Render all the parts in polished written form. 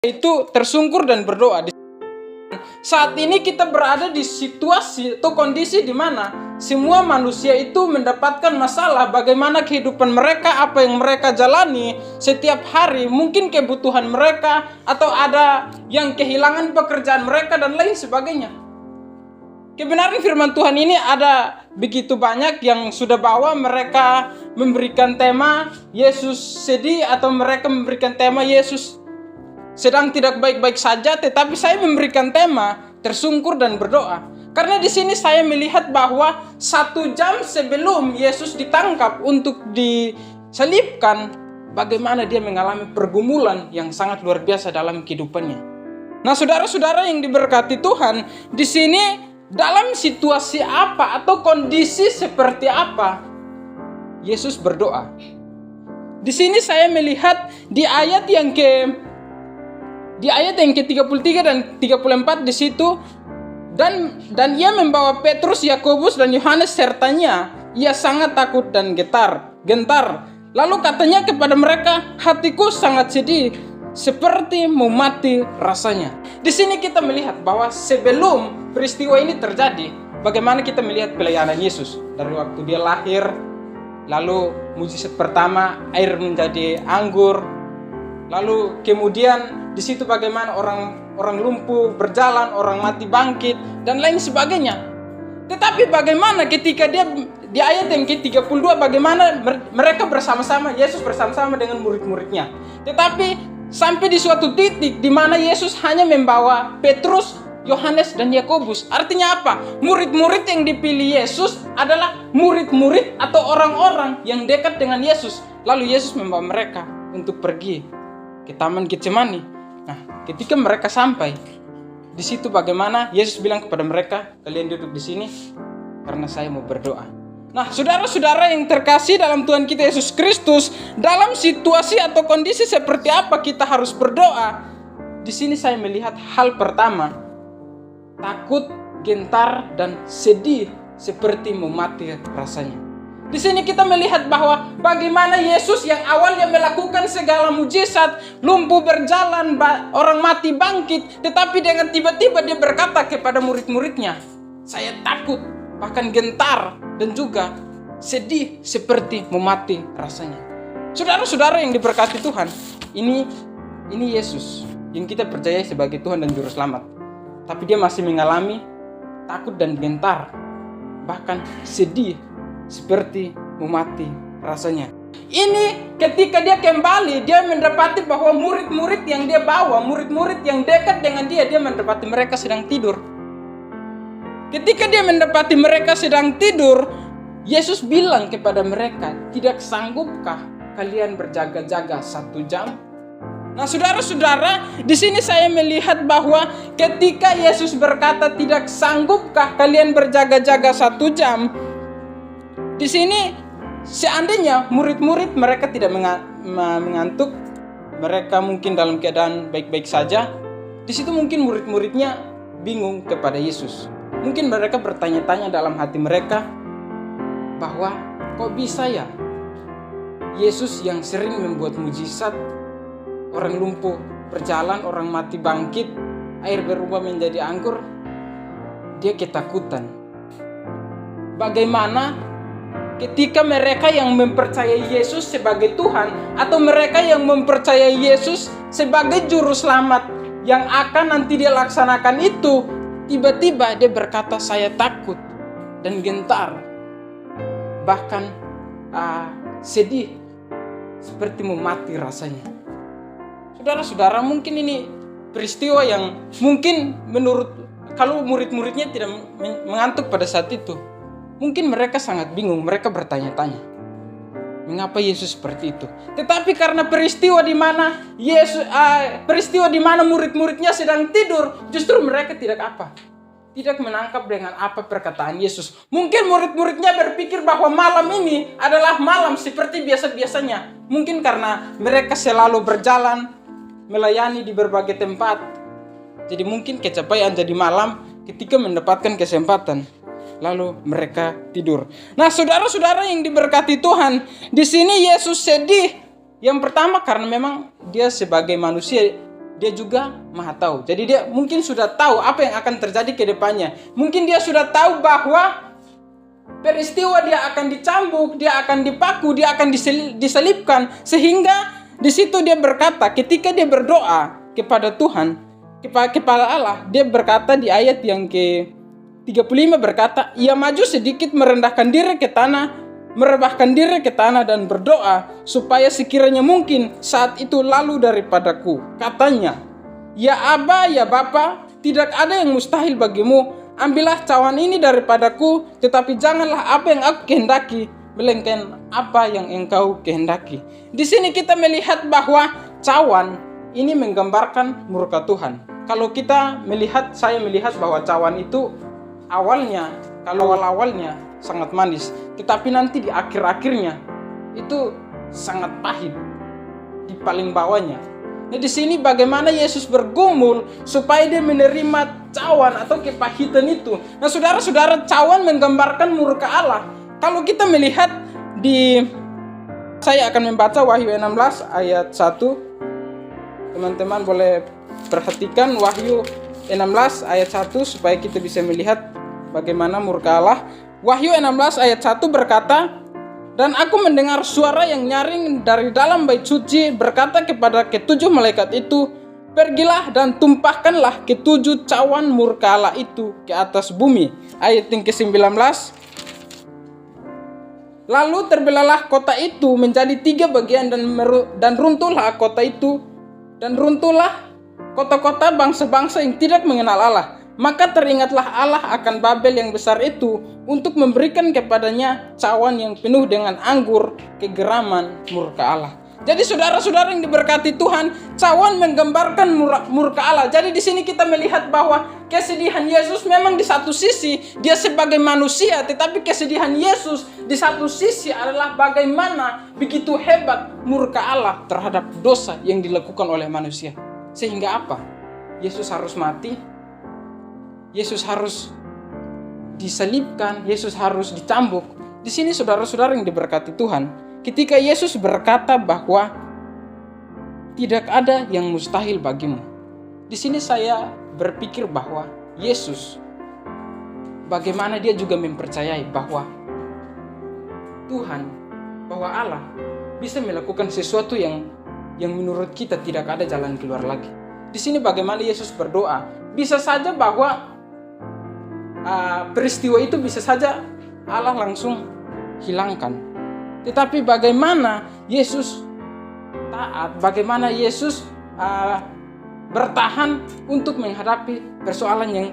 itu tersungkur dan berdoa. Saat ini kita berada di situasi atau kondisi di mana semua manusia itu mendapatkan masalah bagaimana kehidupan mereka, apa yang mereka jalani setiap hari, mungkin kebutuhan mereka, atau ada yang kehilangan pekerjaan mereka dan lain sebagainya. Kebenaran firman Tuhan ini ada begitu banyak yang sudah bawa mereka memberikan tema Yesus sedih, atau mereka memberikan tema Yesus sedang tidak baik-baik saja, tetapi saya memberikan tema tersungkur dan berdoa. Karena di sini saya melihat bahwa 1 jam sebelum Yesus ditangkap untuk disalibkan, bagaimana dia mengalami pergumulan yang sangat luar biasa dalam kehidupannya. Nah, saudara-saudara yang diberkati Tuhan, di sini dalam situasi apa atau kondisi seperti apa Yesus berdoa. Di sini saya melihat di ayat yang ke-33 dan 34 di situ, dan ia membawa Petrus, Yakobus dan Yohanes sertanya. Ia sangat takut dan gentar. Lalu katanya kepada mereka, hatiku sangat sedih, seperti mau mati rasanya. Di sini kita melihat bahwa sebelum peristiwa ini terjadi, bagaimana kita melihat pelayanan Yesus dari waktu dia lahir, lalu mujizat pertama air menjadi anggur, lalu kemudian di situ bagaimana orang lumpuh berjalan, orang mati bangkit dan lain sebagainya. Tetapi bagaimana ketika dia di ayat yang ke-32, bagaimana mereka bersama-sama, Yesus bersama-sama dengan murid-muridnya. Tetapi sampai di suatu titik di mana Yesus hanya membawa Petrus, Yohanes dan Yakobus. Artinya apa? Murid-murid yang dipilih Yesus adalah murid-murid atau orang-orang yang dekat dengan Yesus. Lalu Yesus membawa mereka untuk pergi ke Taman Getsemani. Nah, ketika mereka sampai di situ, bagaimana Yesus bilang kepada mereka, kalian duduk di sini karena saya mau berdoa. Nah, saudara-saudara yang terkasih dalam Tuhan kita Yesus Kristus, dalam situasi atau kondisi seperti apa kita harus berdoa? Di sini saya melihat hal pertama, takut, gentar dan sedih seperti mau mati rasanya. Di sini kita melihat bahwa bagaimana Yesus yang awalnya melakukan segala mujizat, lumpuh berjalan, orang mati bangkit, tetapi dengan tiba-tiba dia berkata kepada murid-muridnya, saya takut, bahkan gentar, dan juga sedih seperti mau mati rasanya. Saudara-saudara yang diberkati Tuhan, ini Yesus yang kita percaya sebagai Tuhan dan Juru Selamat. Tapi dia masih mengalami takut dan gentar, bahkan sedih seperti mau mati rasanya. Ini ketika dia kembali, dia mendapati bahwa murid-murid yang dia bawa, murid-murid yang dekat dengan dia mendapati mereka sedang tidur. Ketika dia mendapati mereka sedang tidur, Yesus bilang kepada mereka, tidak sanggupkah kalian berjaga-jaga 1 jam? Nah, saudara-saudara, di sini saya melihat bahwa ketika Yesus berkata, tidak sanggupkah kalian berjaga-jaga 1 jam? Di sini seandainya murid-murid mereka tidak mengantuk, mereka mungkin dalam keadaan baik-baik saja, di situ mungkin murid-muridnya bingung kepada Yesus. Mungkin mereka bertanya-tanya dalam hati mereka bahwa kok bisa ya Yesus yang sering membuat mujizat, orang lumpuh berjalan, orang mati bangkit, air berubah menjadi anggur, dia ketakutan. Bagaimana ketika mereka yang mempercayai Yesus sebagai Tuhan, atau mereka yang mempercayai Yesus sebagai Juru Selamat yang akan nanti dia laksanakan itu, tiba-tiba dia berkata saya takut dan gentar, bahkan sedih seperti mau mati rasanya. Saudara-saudara, mungkin ini peristiwa yang mungkin kalau murid-muridnya tidak mengantuk pada saat itu, mungkin mereka sangat bingung, mereka bertanya-tanya, mengapa Yesus seperti itu? Tetapi karena peristiwa di mana murid-muridnya sedang tidur, justru mereka tidak menangkap dengan apa perkataan Yesus. Mungkin murid-muridnya berpikir bahwa malam ini adalah malam seperti biasa-biasanya. Mungkin karena mereka selalu berjalan, melayani di berbagai tempat, jadi mungkin kecapean jadi malam ketika mendapatkan kesempatan, lalu mereka tidur. Nah, saudara-saudara yang diberkati Tuhan, di sini Yesus sedih. Yang pertama karena memang dia sebagai manusia dia juga Maha tahu. Jadi dia mungkin sudah tahu apa yang akan terjadi ke depannya. Mungkin dia sudah tahu bahwa peristiwa dia akan dicambuk, dia akan dipaku, dia akan diselipkan. Sehingga di situ dia berkata, ketika dia berdoa kepada Tuhan, kepada Allah, dia berkata di ayat yang ke-35 berkata, ia maju sedikit merendahkan diri ke tanah, merebahkan diri ke tanah dan berdoa supaya sekiranya mungkin saat itu lalu daripadaku. Katanya, ya Aba, ya Bapa, tidak ada yang mustahil bagimu. Ambillah cawan ini daripadaku, tetapi janganlah apa yang aku kehendaki, melainkan apa yang engkau kehendaki. Di sini kita melihat bahwa cawan ini menggambarkan murka Tuhan. Kalau kita melihat, saya melihat bahwa cawan itu awalnya, kalau awalnya sangat manis, tetapi nanti di akhir-akhirnya itu sangat pahit di paling bawahnya. Nah, di sini bagaimana Yesus bergumul supaya dia menerima cawan atau kepahitan itu. Nah, saudara-saudara, cawan menggambarkan murka Allah. Kalau kita melihat saya akan membaca Wahyu 16 ayat 1. Teman-teman boleh perhatikan Wahyu 16 ayat 1 supaya kita bisa melihat bagaimana murka Allah. Wahyu 16 ayat 1 berkata, dan aku mendengar suara yang nyaring dari dalam bait suci berkata kepada ketujuh malaikat itu, pergilah dan tumpahkanlah ketujuh cawan murka Allah itu ke atas bumi. Ayat yang ke-19, lalu terbelahlah kota itu menjadi 3 bagian dan runtuhlah kota itu, dan runtuhlah kota-kota bangsa-bangsa yang tidak mengenal Allah. Maka teringatlah Allah akan Babel yang besar itu untuk memberikan kepadanya cawan yang penuh dengan anggur kegeraman murka Allah. Jadi saudara-saudara yang diberkati Tuhan, cawan menggambarkan murka Allah. Jadi di sini kita melihat bahwa kesedihan Yesus memang di satu sisi dia sebagai manusia, tetapi kesedihan Yesus di satu sisi adalah bagaimana begitu hebat murka Allah terhadap dosa yang dilakukan oleh manusia. Sehingga apa? Yesus harus mati, Yesus harus disalibkan, Yesus harus dicambuk. Di sini saudara-saudara yang diberkati Tuhan, ketika Yesus berkata bahwa tidak ada yang mustahil bagimu. Di sini saya berpikir bahwa Yesus, bagaimana dia juga mempercayai bahwa Tuhan, bahwa Allah bisa melakukan sesuatu yang menurut kita tidak ada jalan keluar lagi. Di sini bagaimana Yesus berdoa, bisa saja bahwa peristiwa itu bisa saja Allah langsung hilangkan. Tetapi bagaimana Yesus taat, bagaimana Yesus bertahan untuk menghadapi persoalan yang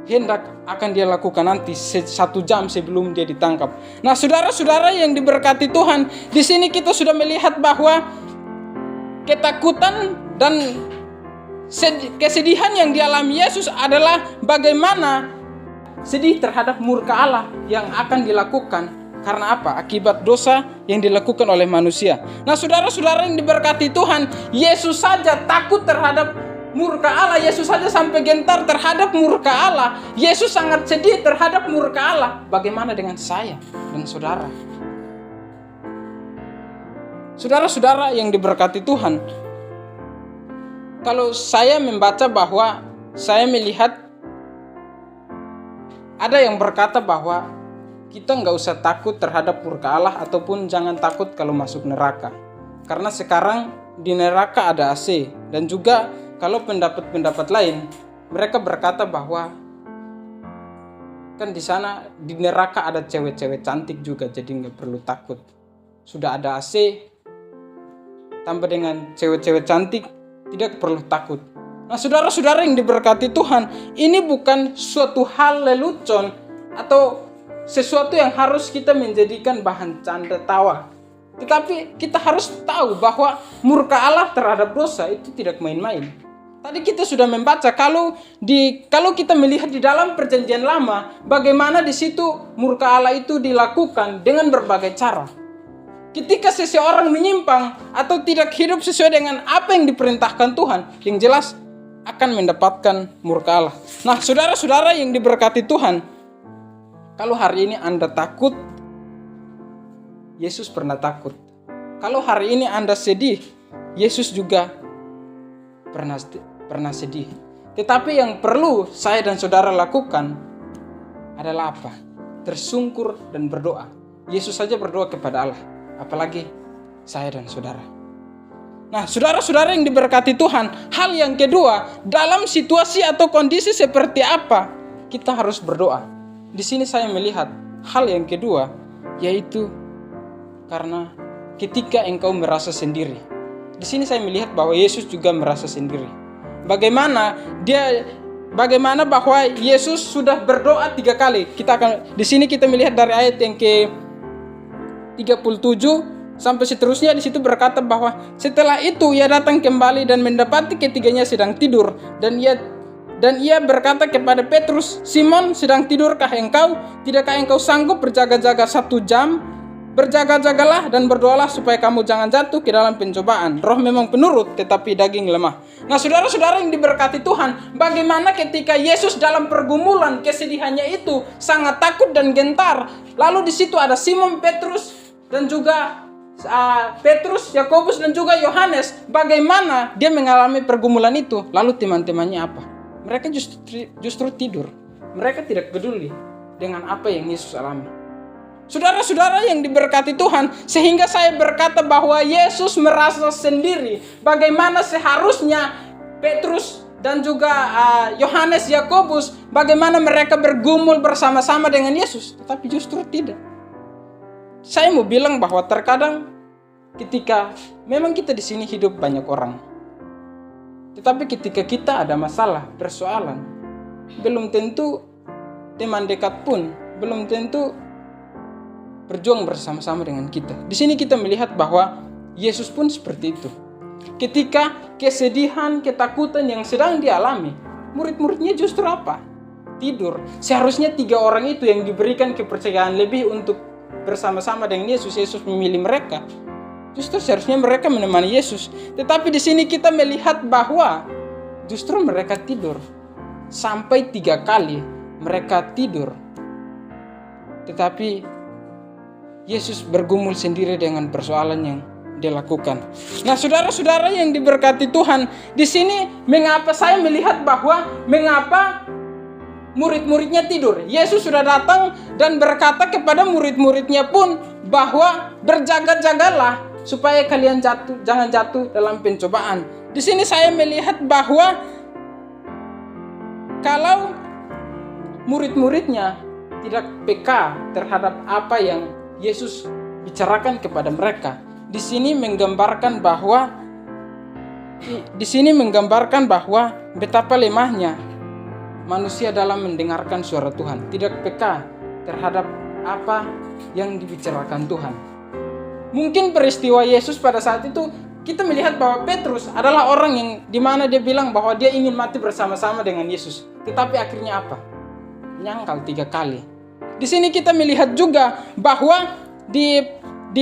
hendak akan dia lakukan nanti 1 jam sebelum dia ditangkap. Nah, saudara-saudara yang diberkati Tuhan, di sini kita sudah melihat bahwa ketakutan dan kesedihan yang dialami Yesus adalah bagaimana sedih terhadap murka Allah yang akan dilakukan. Karena apa? Akibat dosa yang dilakukan oleh manusia. Nah, saudara-saudara yang diberkati Tuhan, Yesus saja takut terhadap murka Allah. Yesus saja sampai gentar terhadap murka Allah. Yesus sangat sedih terhadap murka Allah. Bagaimana dengan saya dan saudara? Saudara-saudara yang diberkati Tuhan, kalau saya membaca bahwa saya melihat ada yang berkata bahwa kita nggak usah takut terhadap murka Allah ataupun jangan takut kalau masuk neraka. Karena sekarang di neraka ada AC. Dan juga kalau pendapat-pendapat lain, mereka berkata bahwa kan di sana di neraka ada cewek-cewek cantik juga, jadi nggak perlu takut. Sudah ada AC, tambah dengan cewek-cewek cantik, tidak perlu takut. Nah, saudara-saudara yang diberkati Tuhan, ini bukan suatu hal lelucon atau sesuatu yang harus kita menjadikan bahan canda tawa. Tetapi kita harus tahu bahwa murka Allah terhadap dosa itu tidak main-main. Tadi kita sudah membaca kalau kita melihat di dalam perjanjian lama, bagaimana di situ murka Allah itu dilakukan dengan berbagai cara. Ketika seseorang menyimpang atau tidak hidup sesuai dengan apa yang diperintahkan Tuhan, yang jelas akan mendapatkan murka Allah. Nah, saudara-saudara yang diberkati Tuhan, kalau hari ini Anda takut, Yesus pernah takut. Kalau hari ini Anda sedih, Yesus juga pernah sedih. Tetapi yang perlu saya dan saudara lakukan adalah apa? Tersungkur dan berdoa. Yesus saja berdoa kepada Allah, apalagi saya dan saudara. Nah, saudara-saudara yang diberkati Tuhan, hal yang kedua, dalam situasi atau kondisi seperti apa kita harus berdoa. Di sini saya melihat hal yang kedua, yaitu karena ketika engkau merasa sendiri. Di sini saya melihat bahwa Yesus juga merasa sendiri. Bagaimana bahwa Yesus sudah berdoa 3 kali. Di sini kita melihat dari ayat yang ke 37 sampai seterusnya, di situ berkata bahwa setelah itu ia datang kembali dan mendapati ketiganya sedang tidur, dan ia berkata kepada Petrus, "Simon, sedang tidurkah engkau? Tidakkah engkau sanggup berjaga-jaga 1 jam? Berjaga-jagalah dan berdoalah supaya kamu jangan jatuh ke dalam pencobaan. Roh memang penurut, tetapi daging lemah." Nah, saudara-saudara yang diberkati Tuhan, bagaimana ketika Yesus dalam pergumulan kesedihannya itu sangat takut dan gentar. Lalu di situ ada Simon Petrus dan juga Petrus, Yakobus dan juga Yohanes. Bagaimana dia mengalami pergumulan itu? Lalu teman-temannya apa? Mereka justru tidur. Mereka tidak peduli dengan apa yang Yesus alami. Saudara-saudara yang diberkati Tuhan, sehingga saya berkata bahwa Yesus merasa sendiri. Bagaimana seharusnya Petrus dan juga Yohanes, Yakobus, bagaimana mereka bergumul bersama-sama dengan Yesus, tetapi justru tidak. Saya mau bilang bahwa terkadang ketika memang kita di sini hidup banyak orang, tetapi ketika kita ada masalah, persoalan, belum tentu teman dekat pun, belum tentu berjuang bersama-sama dengan kita. Di sini kita melihat bahwa Yesus pun seperti itu. Ketika kesedihan, ketakutan yang sedang dialami, murid-muridnya justru apa? Tidur. Seharusnya 3 orang itu yang diberikan kepercayaan lebih untuk bersama-sama dengan Yesus. Yesus memilih mereka. Justru seharusnya mereka menemani Yesus. Tetapi di sini kita melihat bahwa justru mereka tidur. Sampai 3 kali mereka tidur. Tetapi Yesus bergumul sendiri dengan persoalan yang dia lakukan. Nah, saudara-saudara yang diberkati Tuhan, di sini mengapa saya melihat bahwa mengapa murid-muridnya tidur? Yesus sudah datang dan berkata kepada murid-muridnya pun bahwa berjaga-jagalah supaya kalian jangan jatuh dalam pencobaan. Di sini saya melihat bahwa kalau murid-muridnya tidak peka terhadap apa yang Yesus bicarakan kepada mereka, di sini menggambarkan bahwa betapa lemahnya manusia dalam mendengarkan suara Tuhan, tidak peka terhadap apa yang dibicarakan Tuhan. Mungkin peristiwa Yesus pada saat itu kita melihat bahwa Petrus adalah orang yang dimana dia bilang bahwa dia ingin mati bersama-sama dengan Yesus, tetapi akhirnya apa? Menyangkal 3 kali. Di sini kita melihat juga bahwa di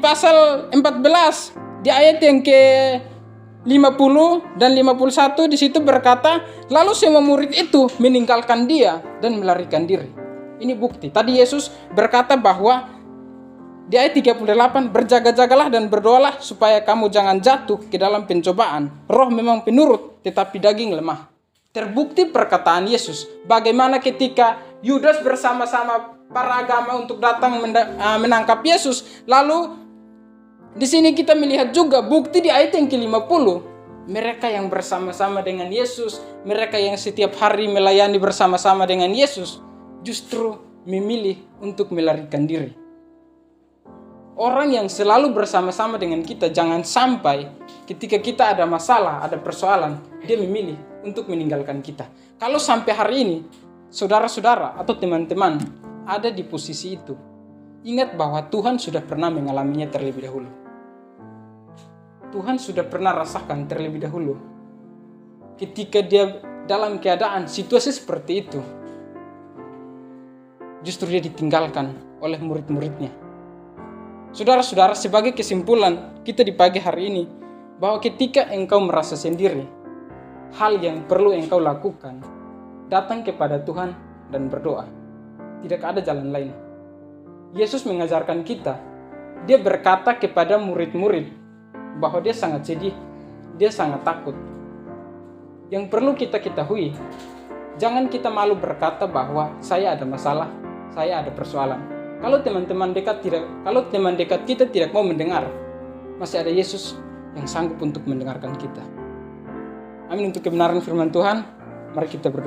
pasal 14 di ayat yang ke 50 dan 51 di situ berkata, lalu semua murid itu meninggalkan dia dan melarikan diri. Ini bukti. Tadi Yesus berkata bahwa di ayat 38, berjaga-jagalah dan berdoalah supaya kamu jangan jatuh ke dalam pencobaan. Roh memang penurut, tetapi daging lemah. Terbukti perkataan Yesus. Bagaimana ketika Yudas bersama-sama para agama untuk datang menangkap Yesus. Lalu di sini kita melihat juga bukti di ayat yang ke-50. Mereka yang bersama-sama dengan Yesus, mereka yang setiap hari melayani bersama-sama dengan Yesus, justru memilih untuk melarikan diri. Orang yang selalu bersama-sama dengan kita, jangan sampai ketika kita ada masalah, ada persoalan, dia memilih untuk meninggalkan kita. Kalau sampai hari ini, saudara-saudara atau teman-teman ada di posisi itu, ingat bahwa Tuhan sudah pernah mengalaminya terlebih dahulu. Tuhan sudah pernah rasakan terlebih dahulu. Ketika dia dalam keadaan situasi seperti itu, justru dia ditinggalkan oleh murid-muridnya. Saudara-saudara, sebagai kesimpulan kita di pagi hari ini, bahwa ketika engkau merasa sendiri, hal yang perlu engkau lakukan, datang kepada Tuhan dan berdoa. Tidak ada jalan lain. Yesus mengajarkan kita. Dia berkata kepada murid-murid bahwa dia sangat sedih, dia sangat takut. yang perlu kita ketahui, jangan kita malu berkata bahwa saya ada masalah, saya ada persoalan. Kalau teman dekat kita tidak mau mendengar, masih ada Yesus yang sanggup untuk mendengarkan kita. Amin. Untuk kebenaran firman Tuhan, mari kita berdoa.